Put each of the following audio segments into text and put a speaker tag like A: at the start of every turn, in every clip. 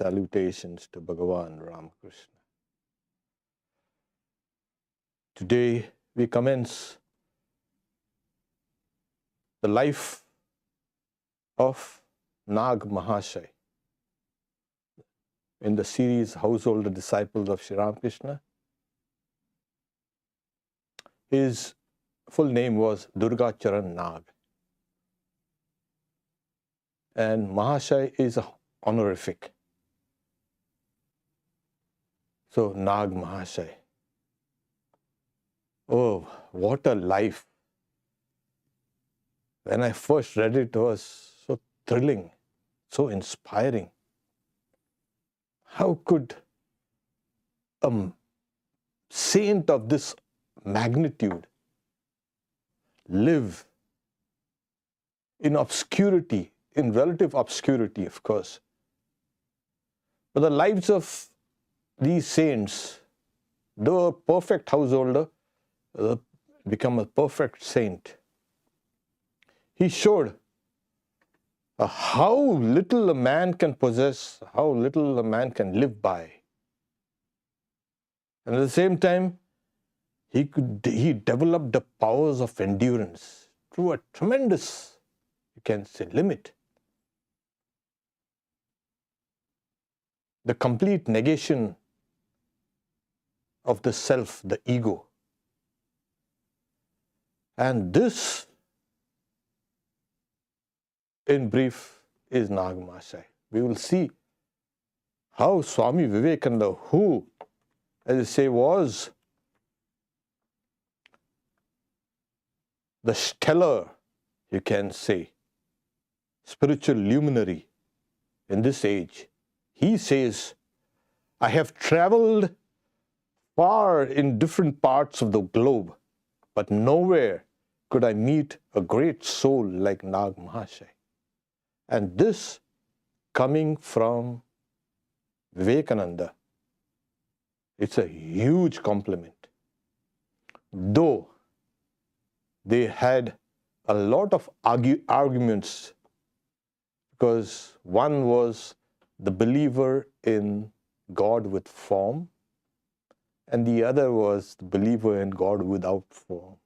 A: salutations to Bhagavan Ramakrishna. Today we commence the life of Nag Mahashay in the series Household Disciples of Sri Ramakrishna. His full name was Durga Charan Nag, and Mahashay is a honorific. So Nag Mahashay. Oh, what a life. When I first read it, it was so thrilling, so inspiring. How could a saint of this magnitude live in obscurity, in relative obscurity, of course? But the lives of these saints, though a perfect householder, become a perfect saint. He showed how little a man can possess, how little a man can live by. And at the same time, he developed the powers of endurance to a tremendous, you can say, limit. The complete negation of the self, the ego. And this, in brief, is Nag Mahashay. We will see how Swami Vivekananda, who, as I say, was the stellar, you can say, spiritual luminary in this age, he says, I have traveled far in different parts of the globe, but nowhere could I meet a great soul like Nag Mahashay. And this coming from Vivekananda, it's a huge compliment. Though they had a lot of arguments, because one was the believer in God with form, and the other was the believer in God without form.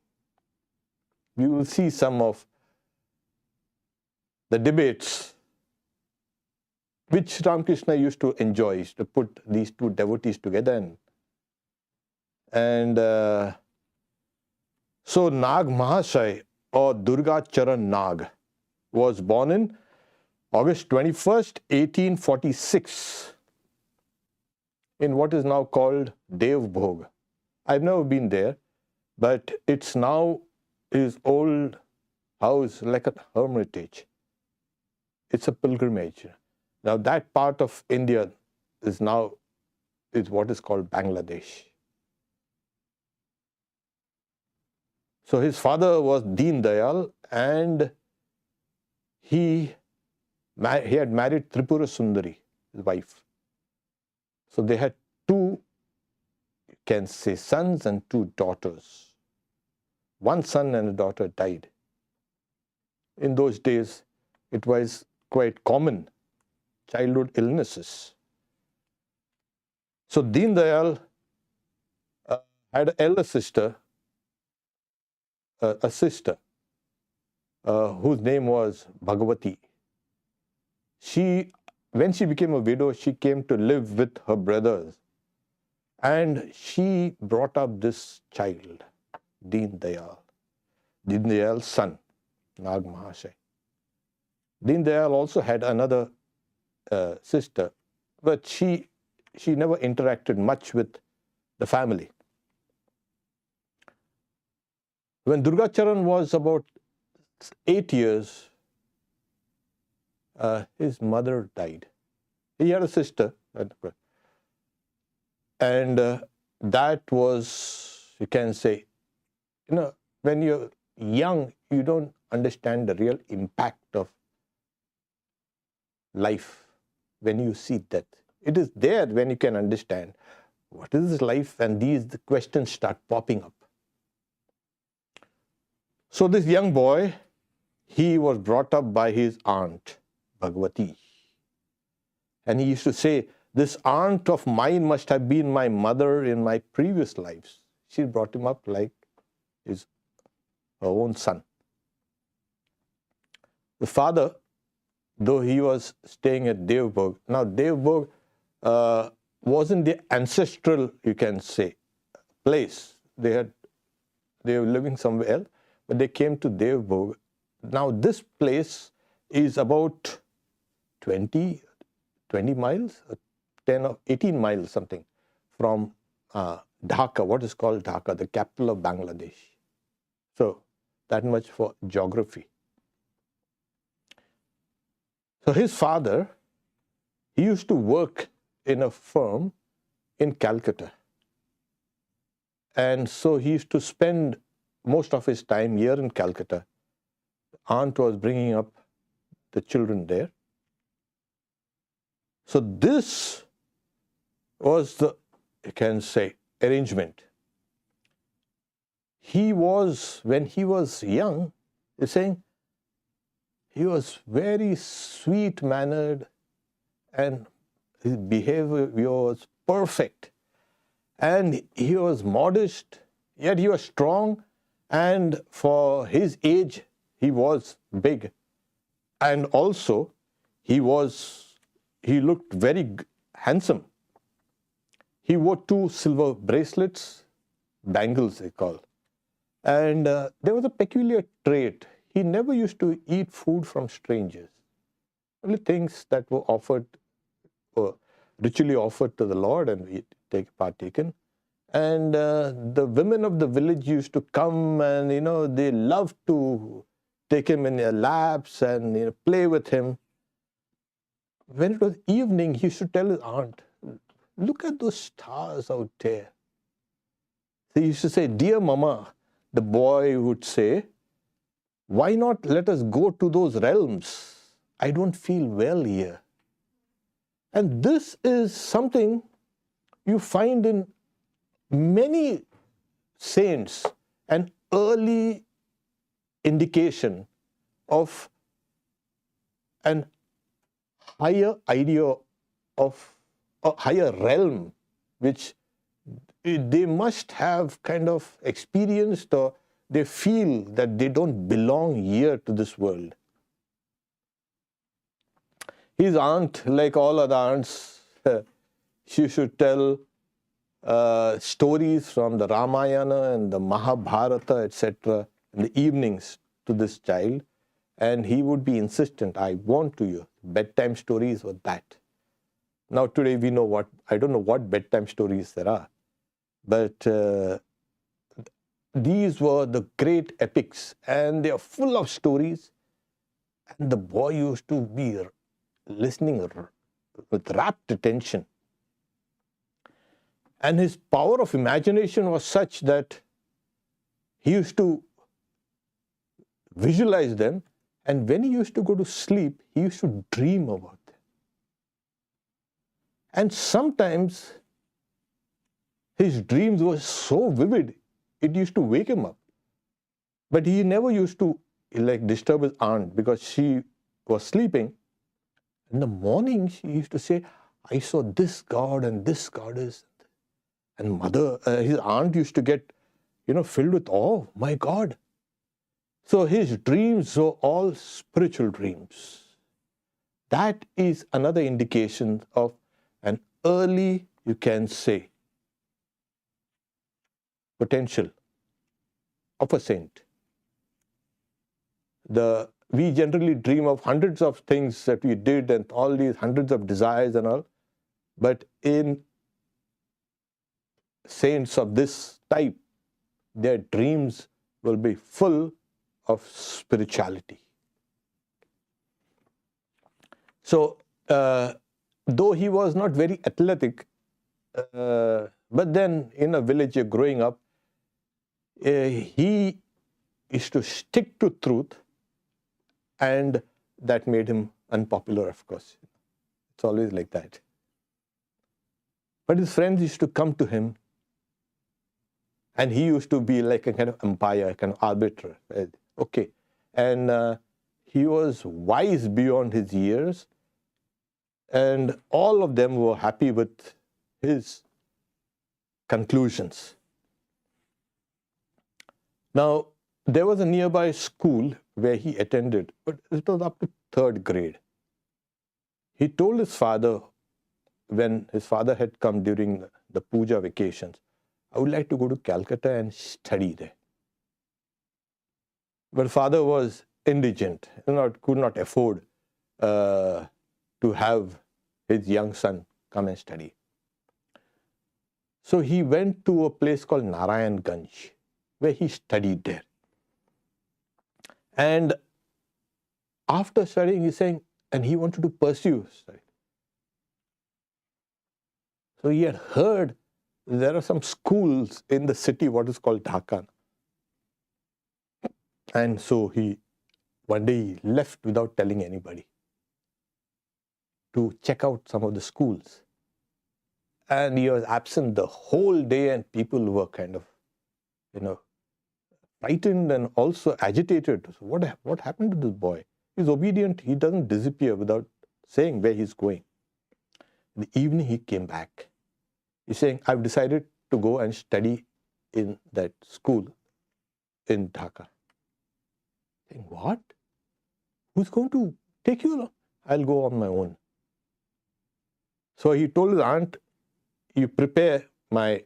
A: We will see some of the debates which Ramakrishna used to enjoy, to put these two devotees together. And so Nag Mahashay, or Durga Charan Nag, was born in August 21st, 1846, in what is now called Devbhog. I've never been there, but it's now his old house, like a hermitage. It's a pilgrimage. Now that part of India is what is called Bangladesh. So his father was Deen Dayal, and he had married Tripura Sundari, his wife. So they had two, you can say, sons and two daughters. One son and a daughter died. In those days, it was quite common, childhood illnesses. So Deen Dayal had an elder sister, a sister, whose name was Bhagavati. When she became a widow, she came to live with her brothers, and she brought up this child, Deen Dayal's son, Nag Mahashay. Deen Dayal also had another sister, but she never interacted much with the family. When Durga Charan was about 8 years, his mother died. He had a sister, and that was, you can say, when you're young, you don't understand the real impact of life when you see death. It is there when you can understand what is this life, and the questions start popping up. So this young boy, he was brought up by his aunt, Bhagavati. And he used to say, this aunt of mine must have been my mother in my previous lives. She brought him up like her own son. The father, though he was staying at Devburg, now Devburg wasn't the ancestral, you can say, place. They were living somewhere else, but they came to Devburg. Now this place is about 20 miles, 10 or 18 miles something from Dhaka, what is called Dhaka, the capital of Bangladesh. So that much for geography. So his father, he used to work in a firm in Calcutta. And so he used to spend most of his time here in Calcutta. Aunt was bringing up the children there. So this was the, you can say, arrangement. He was, when he was young, he's saying, he was very sweet-mannered and his behavior was perfect. And he was modest, yet he was strong, and for his age, he was big. And also, he looked very handsome. He wore 2 silver bracelets, bangles they call. And there was a peculiar trait. He never used to eat food from strangers. Only things that were offered, ritually offered to the Lord, and we partaken. And the women of the village used to come, and they loved to take him in their laps and play with him. When it was evening, he used to tell his aunt, look at those stars out there. So he used to say, dear mama, the boy would say, why not let us go to those realms? I don't feel well here. And this is something you find in many saints, an early indication of an higher idea of a higher realm, which they must have kind of experienced, or they feel that they don't belong here to this world. His aunt, like all other aunts, she should tell stories from the Ramayana and the Mahabharata, etc., in the evenings to this child. And he would be insistent, I want to hear bedtime stories or that. Now today we know what, I don't know what bedtime stories there are, but these were the great epics, and they are full of stories. And the boy used to be listening with rapt attention. And his power of imagination was such that he used to visualize them, and when he used to go to sleep, he used to dream about them. And sometimes his dreams were so vivid, it used to wake him up. But he never used to disturb his aunt, because she was sleeping. In the morning, she used to say, I saw this god and this goddess. And his aunt used to get, filled with awe. My God. So his dreams were all spiritual dreams. That is another indication of an early, you can say, potential of a saint. We generally dream of hundreds of things that we did and all these hundreds of desires and all. But in saints of this type, their dreams will be full of spirituality. So, though he was not very athletic, but then in a village growing up, he used to stick to truth, and that made him unpopular, of course. It's always like that. But his friends used to come to him, and he used to be like a kind of umpire, a kind of arbiter. Okay. And he was wise beyond his years. And all of them were happy with his conclusions. Now, there was a nearby school where he attended, but it was up to 3rd grade. He told his father, when his father had come during the puja vacations, I would like to go to Calcutta and study there. But father was indigent, could not afford to have his young son come and study. So he went to a place called Narayanganj, where he studied there. And after studying, he's saying, and he wanted to pursue study. So he had heard there are some schools in the city, what is called Dhaka. And so one day he left without telling anybody to check out some of the schools. And he was absent the whole day, and people were kind of, frightened and also agitated. So what happened to this boy? He's obedient. He doesn't disappear without saying where he's going. In the evening, he came back. He's saying, I've decided to go and study in that school in Dhaka. Saying, what? Who's going to take you along? I'll go on my own. So he told his aunt, you prepare my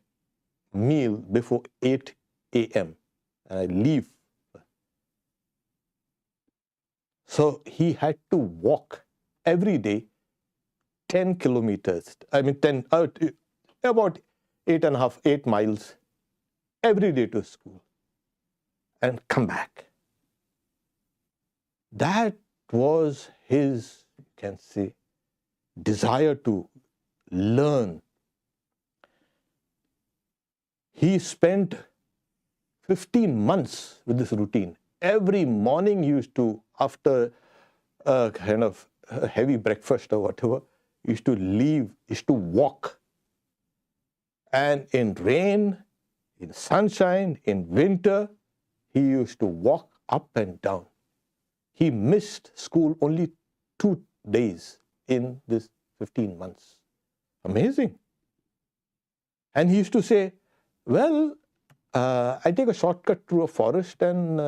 A: meal before 8 a.m. and I leave. So he had to walk every day 10 kilometers. About 8 miles every day to school and come back. That was his, you can say, desire to learn. He spent 15 months with this routine. Every morning he used to, after a kind of a heavy breakfast or whatever, he used to leave, he used to walk. And in rain, in sunshine, in winter, he used to walk up and down. He missed school only 2 days in this 15 months. Amazing. And he used to say, well, I take a shortcut through a forest, and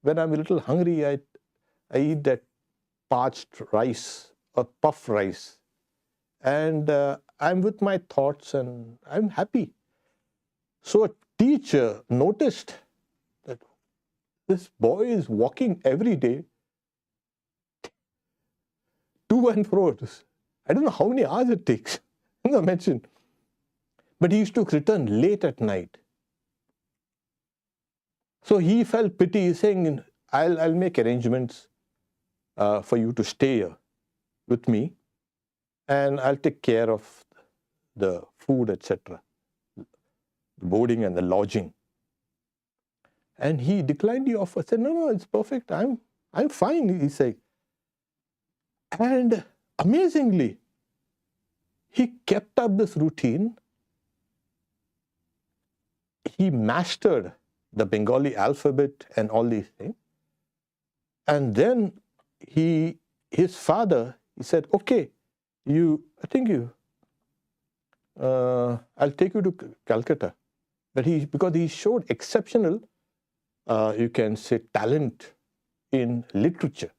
A: when I'm a little hungry, I eat that parched rice or puff rice. And I'm with my thoughts and I'm happy. So a teacher noticed that this boy is walking every day to and fro. I don't know how many hours it takes. I mentioned. But he used to return late at night. So he felt pity, saying, I'll make arrangements for you to stay here with me, and I'll take care of the food, etc., the boarding and the lodging. And he declined the offer, said, no, it's perfect. I'm fine, he said. And amazingly, he kept up this routine. He mastered the Bengali alphabet and all these things. And then his father, he said, okay, I'll take you to Calcutta. But because he showed exceptional, you can say, talent in literature.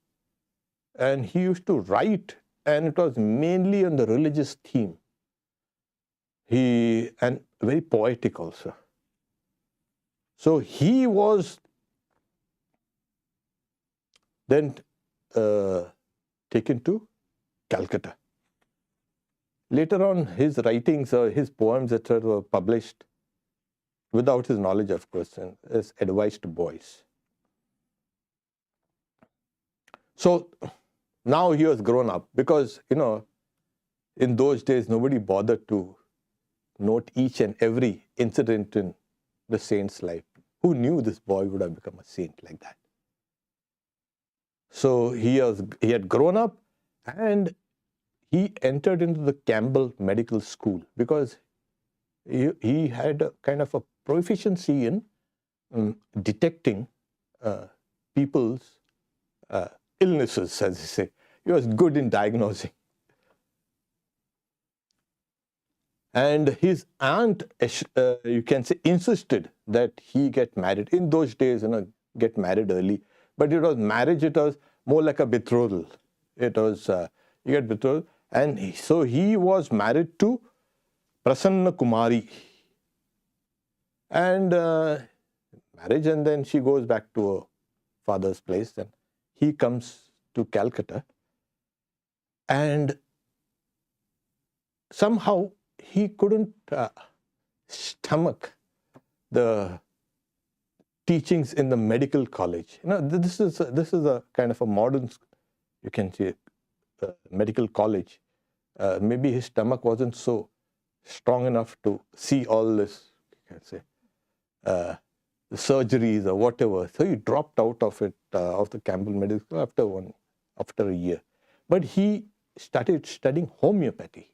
A: And he used to write, and it was mainly on the religious theme. And very poetic also. So he was then taken to Calcutta. Later on, his writings or his poems, etc., were published without his knowledge, of course, and as advice to boys. So now he was grown up because, in those days, nobody bothered to note each and every incident in the saint's life. Who knew this boy would have become a saint like that? So he had grown up, and he entered into the Campbell Medical School because he had a kind of a proficiency in detecting people's illnesses, as they say. He was good in diagnosing. And his aunt, you can say, insisted that he get married. In those days, get married early. But it was marriage, it was more like a betrothal. It was, you get betrothed. And so he was married to Prasanna Kumari. And marriage, and then she goes back to her father's place. And he comes to Calcutta. And somehow he couldn't stomach the teachings in the medical college. This is a kind of a modern, you can say, medical college. Maybe his stomach wasn't so strong enough to see all this, you can say, the surgeries or whatever. So he dropped out of it, of the Campbell Medical School after a year. But he started studying homeopathy.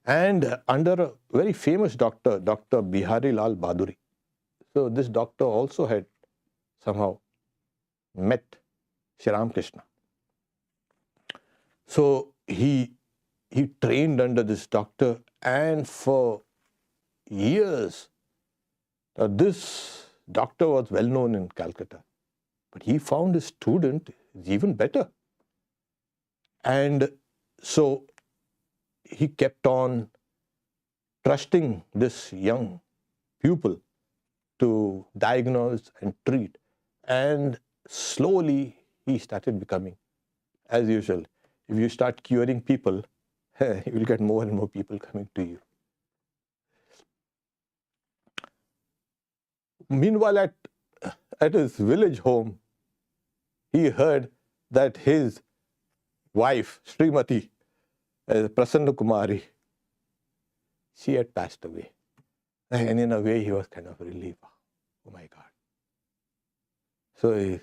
A: And under a very famous doctor, Dr. Bihari Lal Baduri. So this doctor also had somehow met Sri Ramakrishna. So he trained under this doctor, and for years, this doctor was well known in Calcutta. But he found his student is even better. And so he kept on trusting this young pupil to diagnose and treat. And slowly he started becoming, as usual, if you start curing people, you will get more and more people coming to you. Meanwhile, at his village home, he heard that his wife, Srimati, Prasanna Kumari, she had passed away. And in a way, he was kind of relieved. Oh my God. So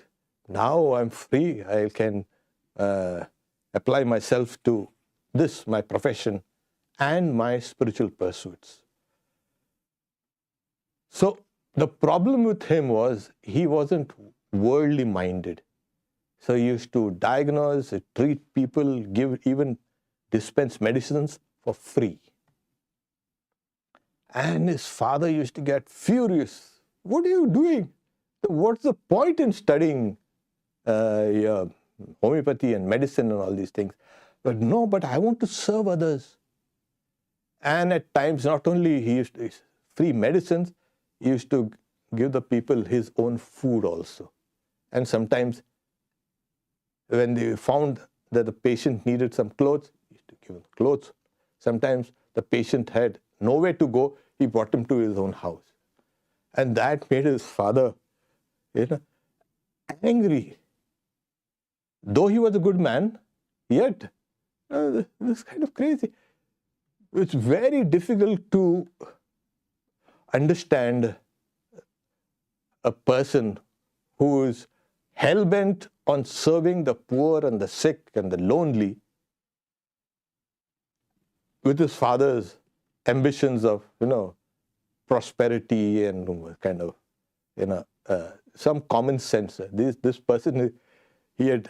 A: now I'm free. I can apply myself to this, my profession, and my spiritual pursuits. So the problem with him was he wasn't worldly minded. So he used to diagnose, treat people, even dispense medicines for free. And his father used to get furious. What are you doing? What's the point in studying homeopathy and medicine and all these things? But no, but I want to serve others. And at times, not only he used to free medicines, he used to give the people his own food also. And sometimes when they found that the patient needed some clothes, he used to give him clothes. Sometimes the patient had nowhere to go, he brought him to his own house. And that made his father, angry. Though he was a good man, yet this is kind of crazy. It's very difficult to understand a person who is hell-bent on serving the poor and the sick and the lonely with his father's ambitions of, prosperity and kind of, some common sense. This person, he had,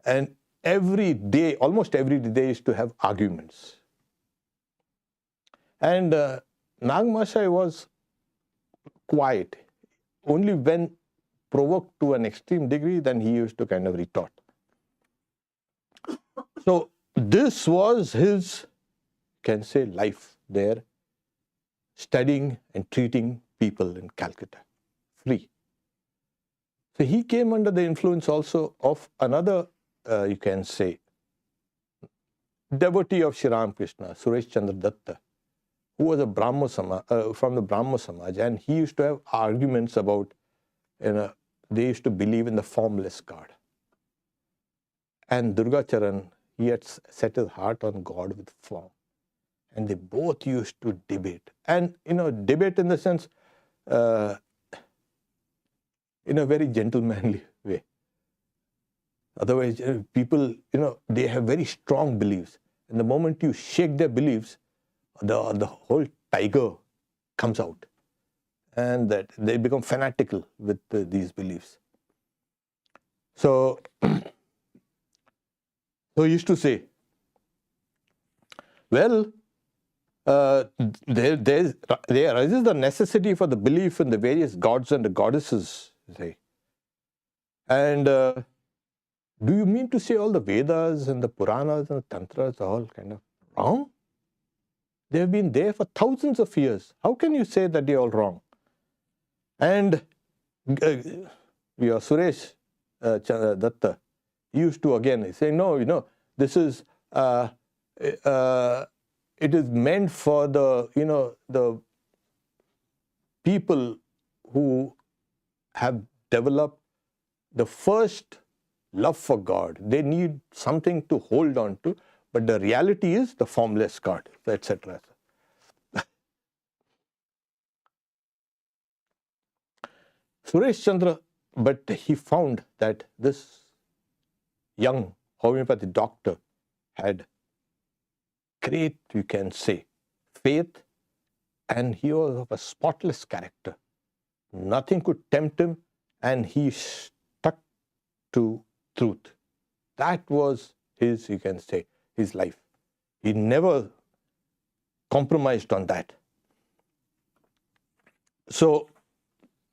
A: and every day, almost every day, they used to have arguments. And Mahashay was quiet. Only when provoked to an extreme degree, then he used to kind of retort. So this was his, can say, life there, studying and treating people in Calcutta, free. So he came under the influence also of another, you can say, devotee of Sri Ramakrishna, Suresh Chandra Datta, who was a from the Brahmo Samaj, and he used to have arguments about, they used to believe in the formless God. And Durga Charan, he had set his heart on God with form. And they both used to debate. And, debate in the sense, in a very gentlemanly way. Otherwise, people, they have very strong beliefs. And the moment you shake their beliefs, the whole tiger comes out. And that they become fanatical with these beliefs. So he used to say, well, there arises the necessity for the belief in the various gods and the goddesses. Say. And do you mean to say all the Vedas and the Puranas and the Tantras are all kind of wrong? They have been there for thousands of years. How can you say that they are all wrong? And your Suresh Datta used to again say, no, this is, it is meant for the people who have developed the first love for God. They need something to hold on to, but the reality is the formless God, etc. Suresh Chandra, but he found that this young homeopathy doctor had great, you can say, faith, and he was of a spotless character. Nothing could tempt him, and he stuck to truth. That was his, you can say, his life. He never compromised on that. So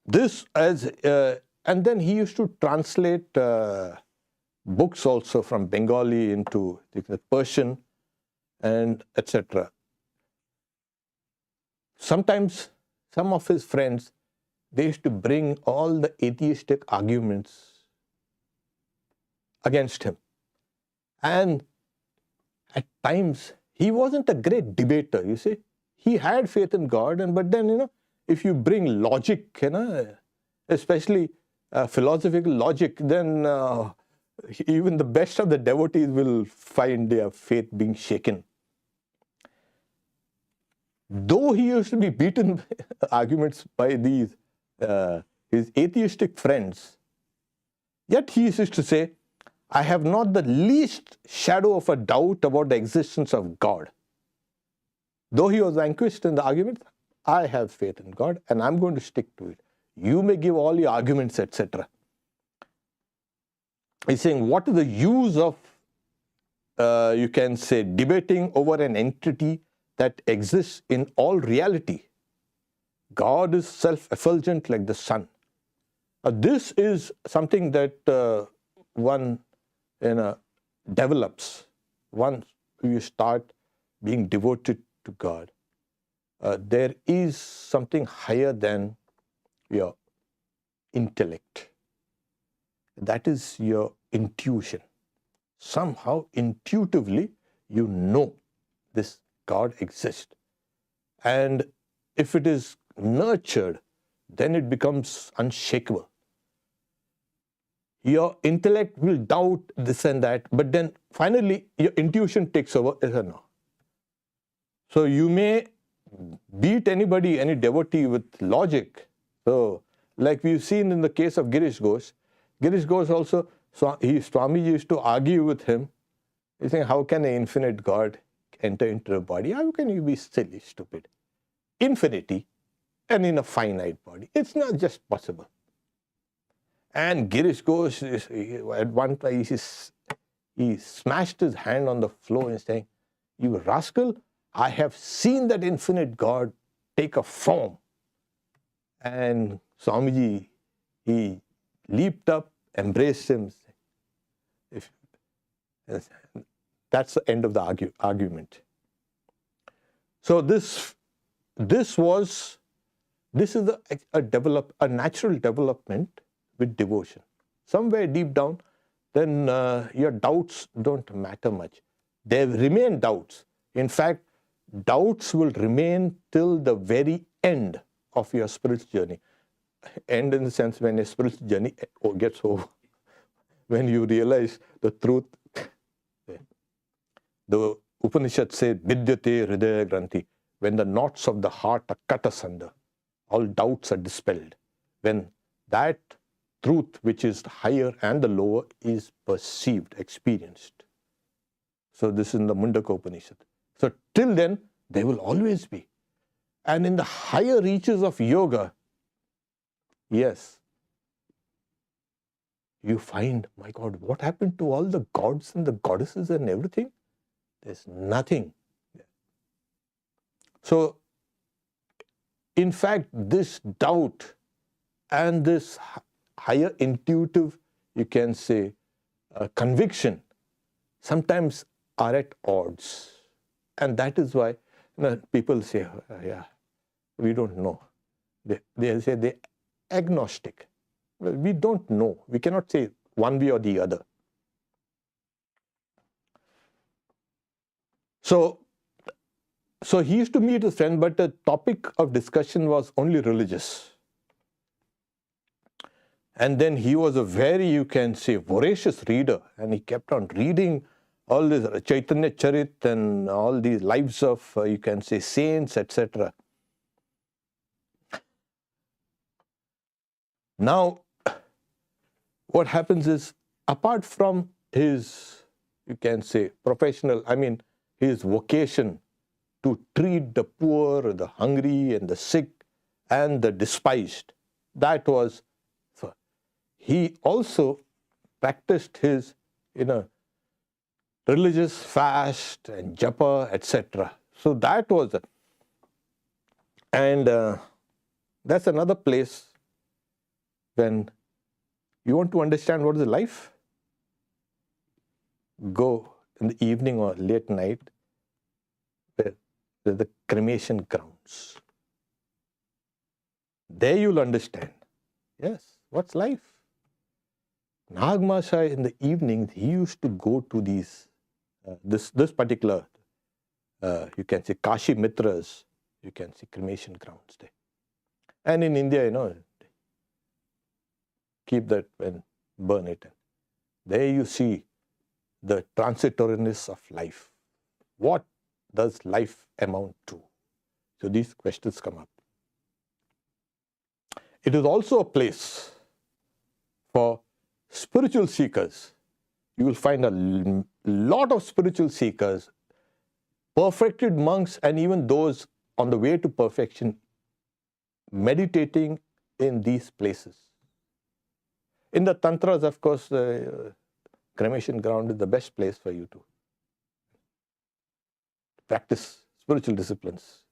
A: this and then he used to translate books also from Bengali into the Persian and etc. Sometimes some of his friends, they used to bring all the atheistic arguments against him. And at times, he wasn't a great debater, you see. He had faith in God, but then, if you bring logic, especially philosophical logic, then even the best of the devotees will find their faith being shaken. Though he used to be beaten arguments by these his atheistic friends, yet he used to say, I have not the least shadow of a doubt about the existence of God. Though he was vanquished in the argument, I have faith in God and I'm going to stick to it. You may give all your arguments, etc. He's saying, what is the use of, you can say, debating over an entity that exists in all reality? God is self-effulgent like the sun. This is something that one develops once you start being devoted to God. There is something higher than your intellect. That is your intuition. Somehow, intuitively, you know this God exists. And if it is nurtured, then it becomes unshakable. Your intellect will doubt this and that, but then finally your intuition takes over, yes or no? So you may beat anybody, any devotee with logic. So like we've seen in the case of Girish Ghosh also, Swami used to argue with him. He's saying, how can an infinite God enter into a body? How can you be silly, stupid? Infinity and in a finite body. It's not just possible. And Girish Ghosh, at one time, he smashed his hand on the floor and saying, you rascal, I have seen that infinite God take a form. And Swamiji, he leaped up, embraced him. That's the end of the argument. So this is a natural development with devotion. Somewhere deep down, then your doubts don't matter much. There remain doubts. In fact, doubts will remain till the very end of your spiritual journey. End in the sense when your spiritual journey gets over. When you realize the truth. The Upanishad says, Vidyate Hridaya Granthi. When the knots of the heart are cut asunder, all doubts are dispelled. When that truth, which is the higher and the lower, is perceived, experienced. So this is in the Mundaka Upanishad. So till then, there will always be. And in the higher reaches of yoga, yes, you find, my God, what happened to all the gods and the goddesses and everything? There's nothing. So, in fact, this doubt and this higher intuitive, you can say, conviction sometimes are at odds. And that is why people say, yeah, we don't know. They say they're agnostic. Well, we don't know. We cannot say one way or the other. So he used to meet his friend, but the topic of discussion was only religious. And then he was a very, you can say, voracious reader. And he kept on reading all this Chaitanya Charit and all these lives of, you can say, saints, etc. Now, what happens is, apart from his, you can say, professional, his vocation to treat the poor, the hungry, and the sick, and the despised, that was, he also practiced his, religious fast and japa, etc. So that was it. And that's another place when you want to understand what is life, go in the evening or late night where there's the cremation grounds. There you'll understand, yes, what's life. Mahashay in the evenings, he used to go to these, this particular, you can say, Kashi Mitras, you can see cremation grounds there. And in India, keep that and burn it. There you see the transitoriness of life. What does life amount to? So these questions come up. It is also a place for spiritual seekers. You will find a lot of spiritual seekers, perfected monks, and even those on the way to perfection, meditating in these places. In the tantras, of course, the cremation ground is the best place for you to practice spiritual disciplines.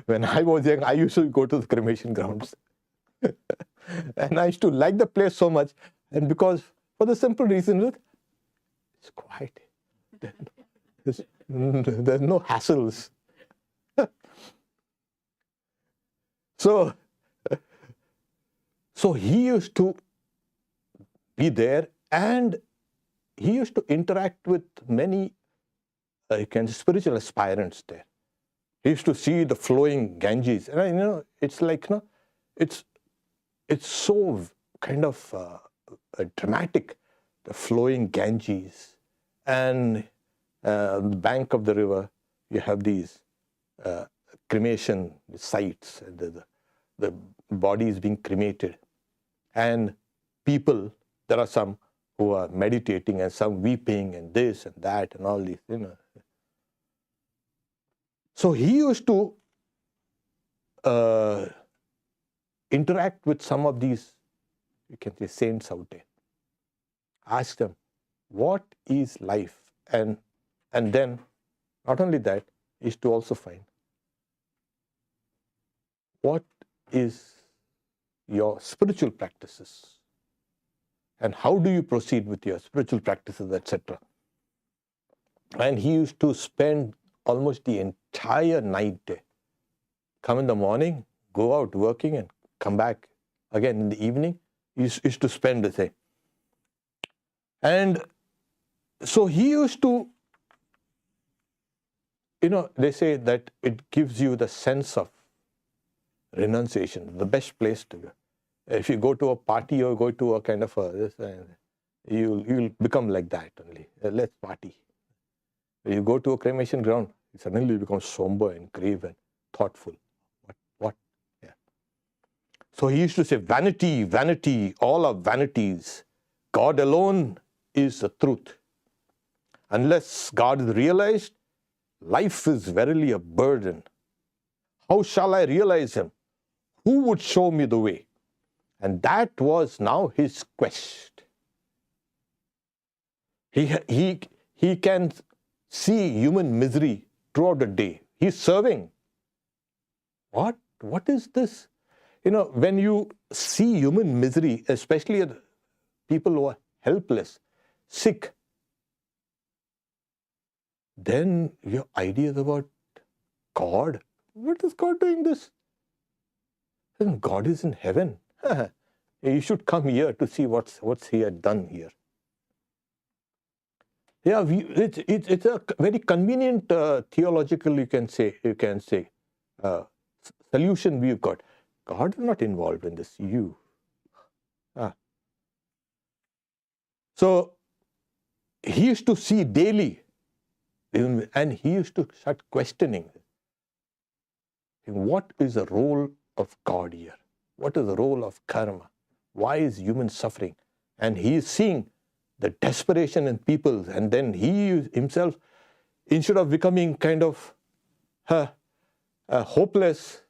A: When I was young, I used to go to the cremation grounds. And I used to like the place so much. And because, for the simple reason that it's quiet. There's no hassles. So he used to be there, and he used to interact with many spiritual aspirants there. He used to see the flowing Ganges, and it's like it's so kind of dramatic, the flowing Ganges, and the bank of the river you have these cremation sites, the bodies being cremated, and people. There are some who are meditating and some weeping and this and that and all these, So he used to interact with some of these, you can say, saints out there. Ask them, what is life? And then, not only that, is to also find what is your spiritual practices, and how do you proceed with your spiritual practices, etc. And he used to spend almost the entire night there. Come in the morning, go out working, and come back again in the evening. He used to spend the day. And so he used to, they say that it gives you the sense of renunciation, the best place to go. If you go to a party or go to a kind of you'll become like that only. Let's party. When you go to a cremation ground, you suddenly become somber and grave and thoughtful. What? Yeah. So he used to say, vanity, vanity, all are vanities. God alone is the truth. Unless God is realized, life is verily a burden. How shall I realize him? Who would show me the way? And that was now his quest. He can see human misery throughout the day. He's serving. What is this? When you see human misery, especially people who are helpless, sick, then your ideas about God, what is God doing this? And God is in heaven. You should come here to see what's he had done here. Yeah, it's a very convenient theological, you can say, solution we've got. God is not involved in this. You. So he used to see daily, and he used to start questioning. What is the role of God here? What is the role of karma? Why is human suffering? And he is seeing the desperation in people, and then he himself, instead of becoming kind of hopeless,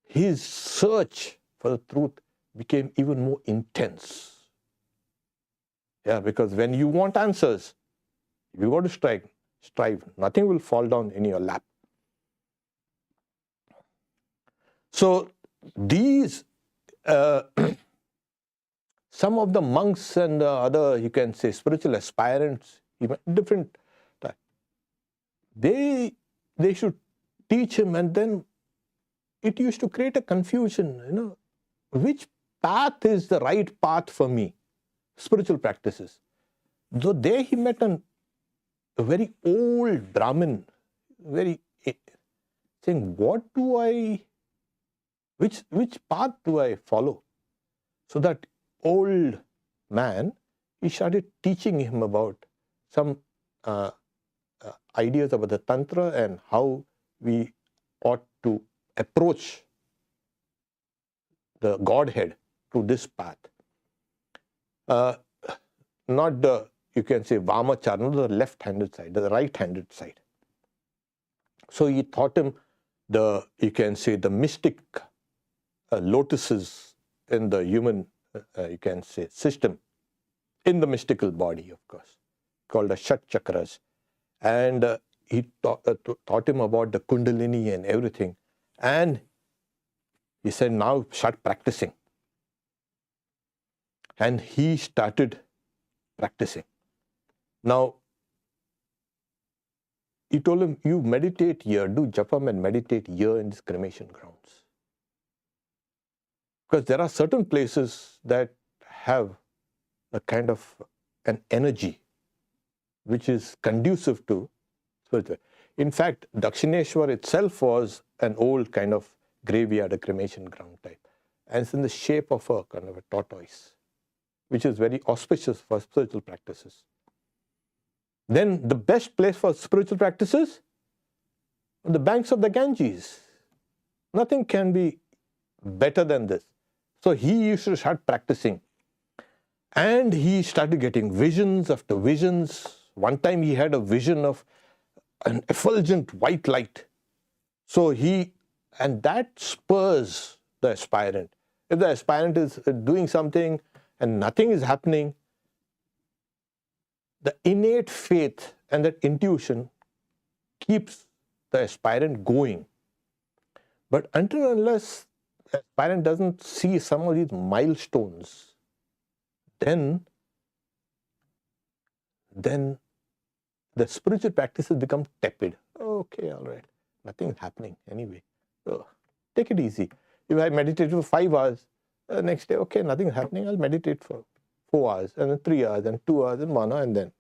A: his search for the truth became even more intense. Yeah, because when you want answers, you got to strive. Nothing will fall down in your lap. So these, some of the monks and other, you can say, spiritual aspirants, even different type, they should teach him, and then it used to create a confusion, which path is the right path for me? Spiritual practices. So there he met a very old Brahmin, saying, which path do I follow? So that old man, he started teaching him about some ideas about the Tantra and how we ought to approach the Godhead through this path. Not the, you can say, Vamacharana, the left-handed side, the right-handed side. So he taught him you can say, the mystic lotuses in the human, you can say, system, in the mystical body, of course, called the Shat Chakras. And he taught him about the Kundalini and everything. And he said, now start practicing. And he started practicing. Now, he told him, you meditate here, do japam and meditate here in this cremation grounds. Because there are certain places that have a kind of an energy which is conducive to spiritual. In fact, Dakshineshwar itself was an old kind of graveyard, a cremation ground type. And it's in the shape of a kind of a tortoise, which is very auspicious for spiritual practices. Then the best place for spiritual practices, on the banks of the Ganges. Nothing can be better than this. So he used to start practicing. And he started getting visions after visions. One time he had a vision of an effulgent white light. So and that spurs the aspirant. If the aspirant is doing something and nothing is happening, the innate faith and that intuition keeps the aspirant going. But until and unless the aspirant doesn't see some of these milestones, then the spiritual practices become tepid. Okay, all right. Nothing is happening anyway. So take it easy. If I meditate for 5 hours, next day, okay, nothing is happening, I'll meditate for 4 hours, and then 3 hours, and 2 hours, and 1 hour, and then.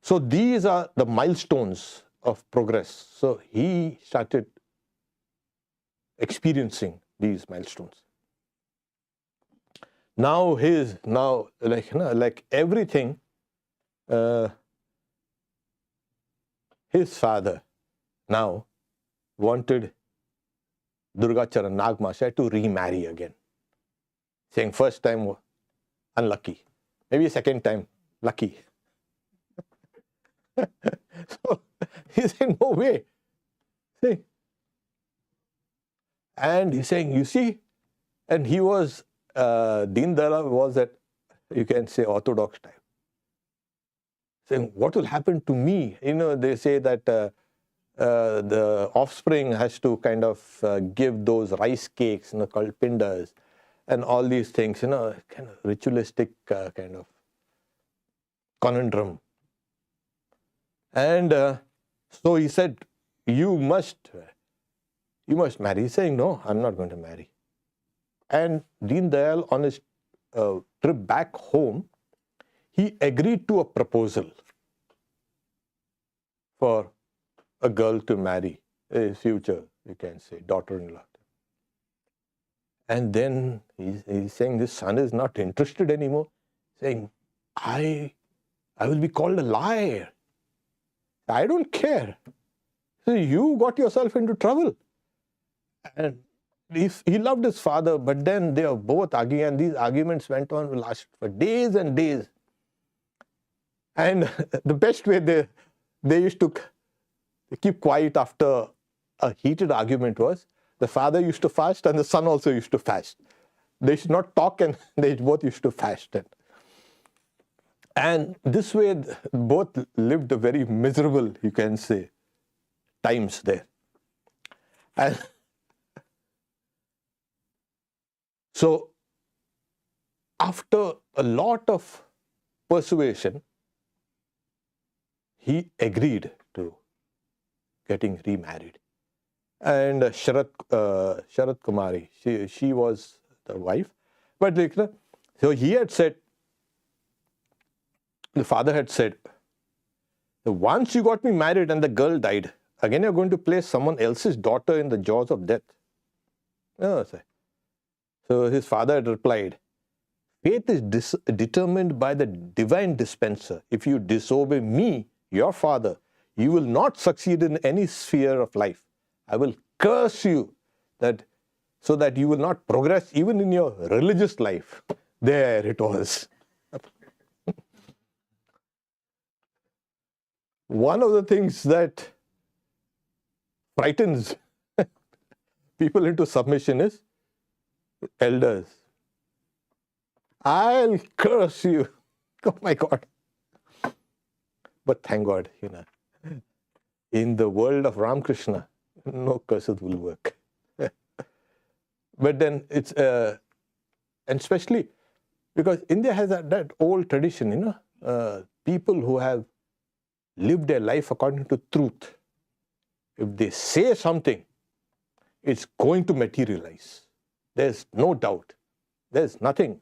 A: So these are the milestones of progress. So he started experiencing these milestones. Now like everything, his father now wanted Durgacharan Mahashay to remarry again. Saying first time unlucky, maybe second time lucky. So he said, no way. See? And he's saying, you see, and he was, Deen Dayal was at, you can say, orthodox type. saying, what will happen to me? They say that the offspring has to kind of give those rice cakes, called pindas, and all these things, kind of ritualistic kind of conundrum. And so he said, you must marry. He's saying, no, I'm not going to marry. And Deen Dayal, on his trip back home, he agreed to a proposal for a girl to marry, a future, you can say, daughter-in-law. And then he's saying, this son is not interested anymore, saying, I will be called a liar. I don't care. So you got yourself into trouble. And he loved his father, but then they were both arguing, and these arguments went on, lasted for days and days. And the best way they used to keep quiet after a heated argument was, the father used to fast and the son also used to fast. They should not talk, and they both used to fast. And this way, both lived a very miserable, you can say, times there. And so, after a lot of persuasion, he agreed to getting remarried. And Sharat Kumari, she was the wife. But so he had said, the father had said, once you got me married and the girl died, again you're going to place someone else's daughter in the jaws of death. No, sir. So his father had replied, faith is determined by the divine dispenser. If you disobey me, your father, you will not succeed in any sphere of life. I will curse you so that you will not progress even in your religious life. There it was. One of the things that frightens people into submission is elders. I'll curse you. Oh my God. But thank God, in the world of Ramakrishna, no curses will work. But then it's, and especially because India has that old tradition, people who have lived their life according to truth. If they say something, it's going to materialize. There's no doubt. There's nothing.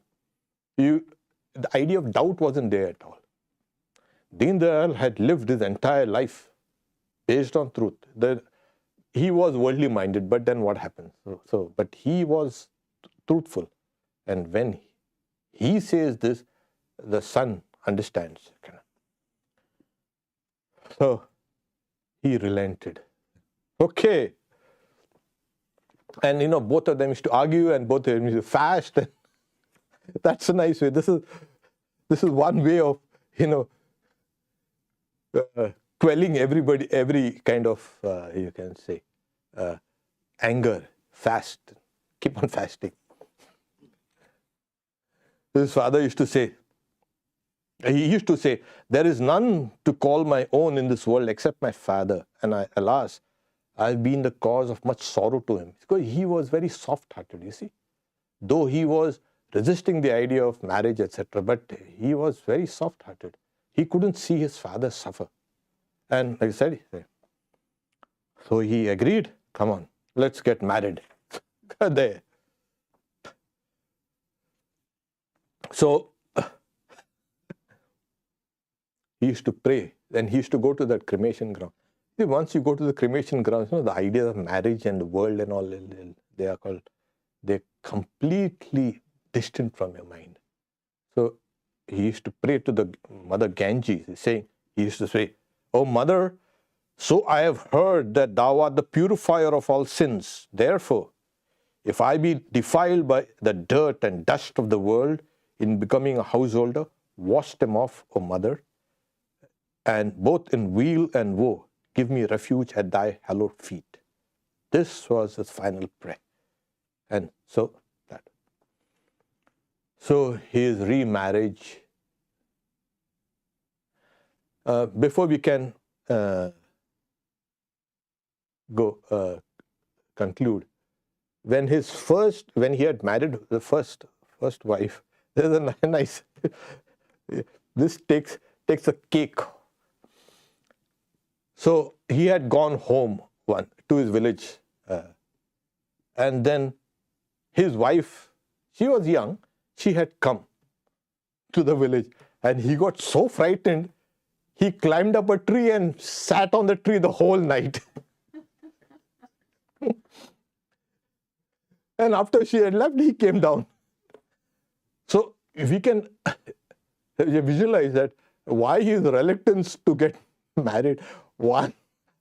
A: The idea of doubt wasn't there at all. Deen Dayal had lived his entire life based on truth. He was worldly minded, but then what happened? But he was truthful. And when he says this, the son understands. So he relented. Okay. And both of them used to argue, and both of them used to fast. And that's a nice way. This is one way of, quelling every kind of, you can say, anger. Fast. Keep on fasting. His father used to say, there is none to call my own in this world except my father. And alas, I've been the cause of much sorrow to him. Because he was very soft-hearted, you see. Though he was resisting the idea of marriage, etc., but he was very soft-hearted. He couldn't see his father suffer. And like I said, so he agreed, come on, let's get married. There. So he used to pray, then he used to go to that cremation ground. See, once you go to the cremation ground, the idea of marriage and the world and all, they're completely distant from your mind. So he used to pray to the Mother Ganges, he used to say, "Oh Mother, so I have heard that thou art the purifier of all sins. Therefore, if I be defiled by the dirt and dust of the world in becoming a householder, wash them off, O Mother, and both in weal and woe, give me refuge at thy hallowed feet." This was his final prayer. And so his remarriage, before we can conclude, when he had married the first wife, there's a nice, this takes a cake. So he had gone home to his village, and then his wife, she was young, she had come to the village, and he got so frightened, he climbed up a tree and sat on the tree the whole night. And after she had left, he came down. So if we can visualize that, why his reluctance to get married. One,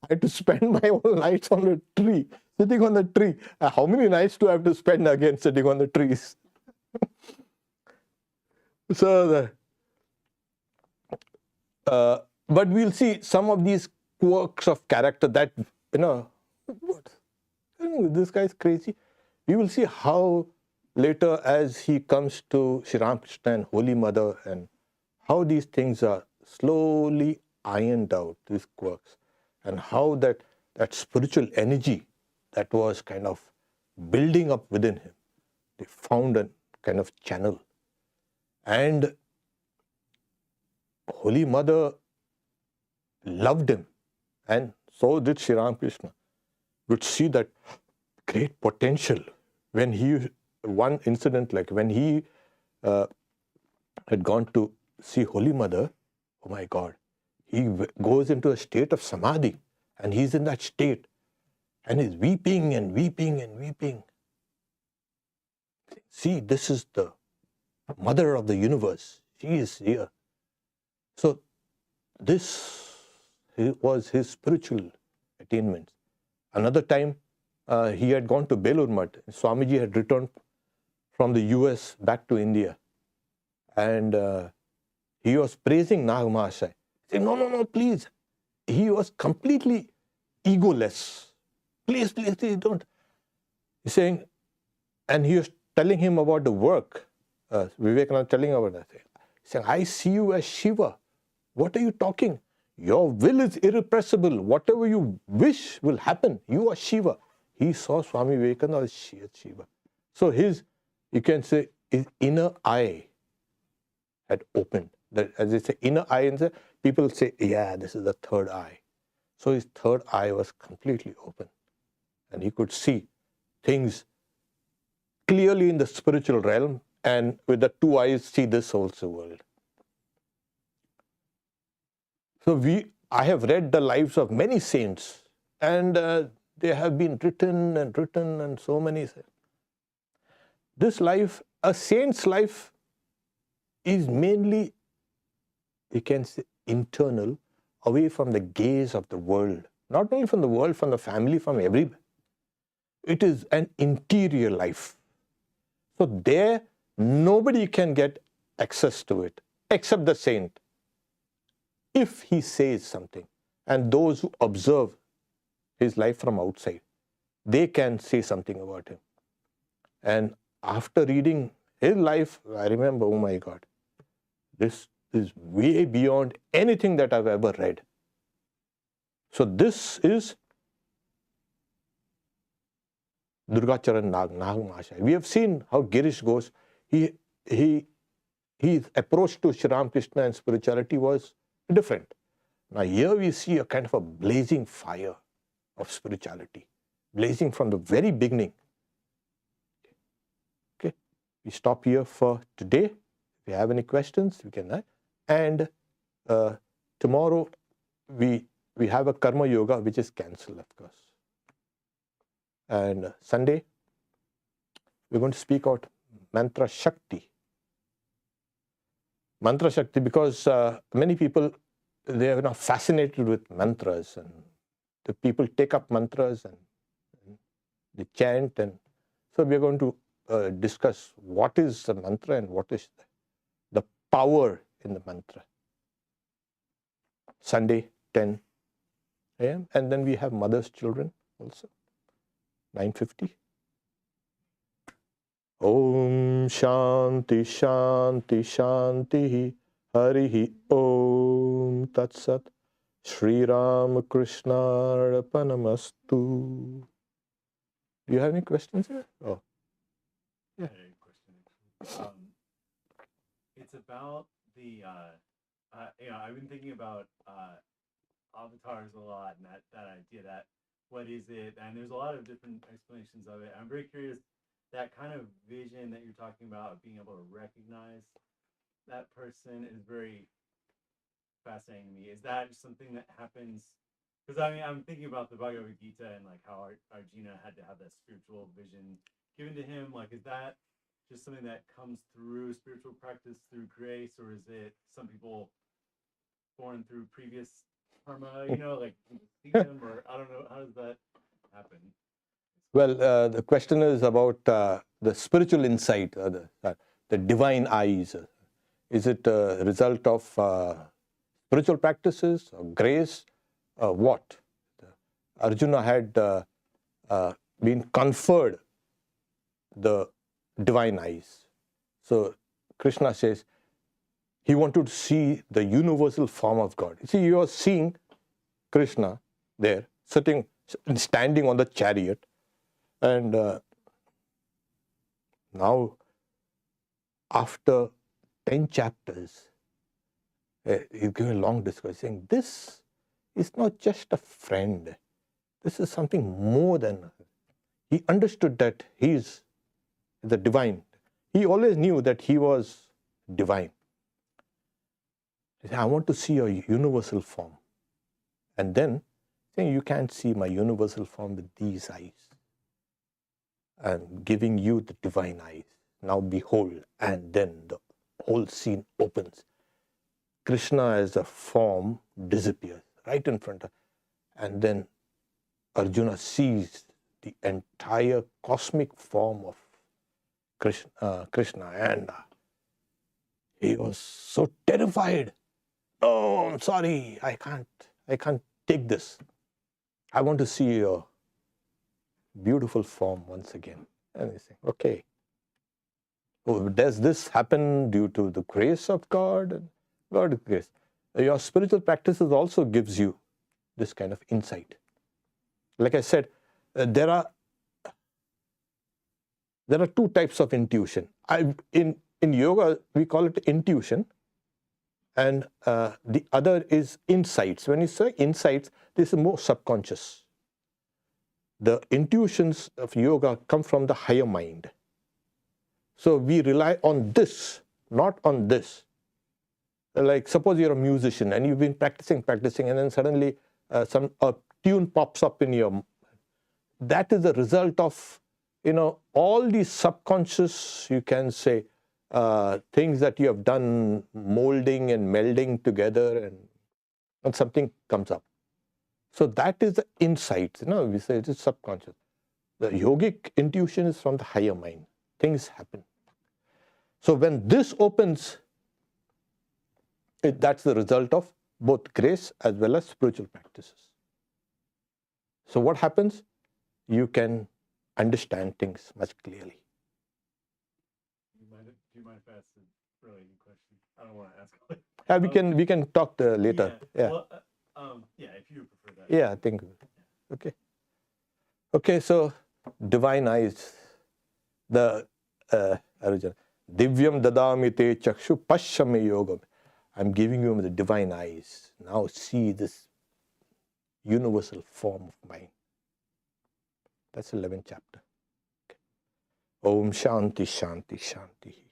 A: I had to spend my whole nights on the tree, sitting on the tree. How many nights do I have to spend again sitting on the trees? So, but we'll see some of these quirks of character that, this guy's crazy. We will see how later, as he comes to Sri Ramakrishna and Holy Mother, and how these things are slowly ironed out, these quirks, and how that spiritual energy that was kind of building up within him, they found a kind of channel. And Holy Mother loved him, and so did Sri Ramakrishna. Would see that great potential. When one incident, like when he had gone to see Holy Mother, oh my God, he goes into a state of samadhi, and he's in that state, and he's weeping and weeping and weeping. See, this is the Mother of the universe. She is here. So this was his spiritual attainment. Another time, he had gone to Belur Math. Swamiji had returned from the US back to India, and he was praising Mahashay. Saying, no, please. He was completely egoless. Please, don't. He's saying, and he was telling him about the work. Vivekananda telling about that. He's saying, I see you as Shiva. What are you talking? Your will is irrepressible. Whatever you wish will happen. You are Shiva. He saw Swami Vivekananda as Shiva. So you can say, his inner eye had opened. That, as they say, inner eye, and people say, yeah, this is the third eye. So his third eye was completely open, and he could see things clearly in the spiritual realm, and with the two eyes see this also world. So I have read the lives of many saints, and they have been written and so many. This life, a saint's life, is mainly, you can say, internal, away from the gaze of the world. Not only from the world, from the family, from everybody. It is an interior life. So there, nobody can get access to it, except the saint, if he says something. And those who observe his life from outside, they can say something about him. And after reading his life, I remember, oh my God, this is way beyond anything that I've ever read. So this is Durgacharan Nag Mahashay. We have seen how Girish goes. His approach to Sri Ramakrishna and spirituality was different. Now here we see a kind of a blazing fire of spirituality, blazing from the very beginning. Okay, we stop here for today. If you have any questions, we can. And tomorrow we have a Karma Yoga, which is cancelled, of course. And Sunday, we're going to speak out Mantra Shakti. Mantra Shakti, because many people, they are now fascinated with mantras, and the people take up mantras and they chant, and so we are going to discuss what is the mantra and what is the power in the mantra. Sunday, 10 a.m. And then we have Mother's Children also, 9:50. Om Shanti Shanti Shanti. Harihi Om Tat Sat. Sri Ramakrishna Arpanamastu. Do you have any questions here? Oh.
B: Yeah. Question. It's about the, I've been thinking about avatars a lot, and that idea that what is it? And there's a lot of different explanations of it. I'm very curious, that kind of vision that you're talking about, being able to recognize that person is very fascinating to me. Is that something that happens? Because I mean, I'm thinking about the Bhagavad Gita and like how Arjuna had to have that spiritual vision given to him. Like, is that just something that comes through spiritual practice, through grace, or is it some people born through previous karma? Like or I don't know. How does that happen?
A: Well, the question is about the spiritual insight, the divine eyes. Is it a result of spiritual practices, or grace, what? Arjuna had been conferred the divine eyes. So Krishna says he wanted to see the universal form of God. You see, you are seeing Krishna there, standing on the chariot. And now, after 10 chapters, he's giving a long discourse saying, this is not just a friend. This is something more than. He understood that he is the divine. He always knew that he was divine. He said, I want to see your universal form. And then, saying, you can't see my universal form with these eyes. I'm giving you the divine eyes. Now behold, and then the whole scene opens. Krishna as a form disappears right in front of, and then Arjuna sees the entire cosmic form of Krishna, and he was so terrified. Oh, I'm sorry, I can't take this. I want to see your beautiful form once again. And they say, okay. Oh, does this happen due to the grace of God? God's grace. Your spiritual practices also gives you this kind of insight. Like I said, there are two types of intuition. In yoga, we call it intuition, and the other is insights. When you say insights, this is more subconscious. The intuitions of yoga come from the higher mind. So we rely on this, not on this. Like suppose you're a musician and you've been practicing, and then suddenly a tune pops up in your. That is the result of all these subconscious, you can say, things that you have done, molding and melding together, and something comes up. So that is the insight. We say it is subconscious. The yogic intuition is from the higher mind. Things happen. So when this opens, that's the result of both grace as well as spiritual practices. So what happens? You can understand things much clearly.
B: Do you mind if I ask a related question? I don't want to ask.
A: We can talk later.
B: Yeah. Well, if you prefer that.
A: Yeah, I think. Okay. Okay, so divine eyes. The Arjuna. Divyam dadami te chakshu pashyame yogam. I'm giving you the divine eyes. Now see this universal form of mine. That's the 11th chapter. Okay. Om Shanti Shanti Shanti.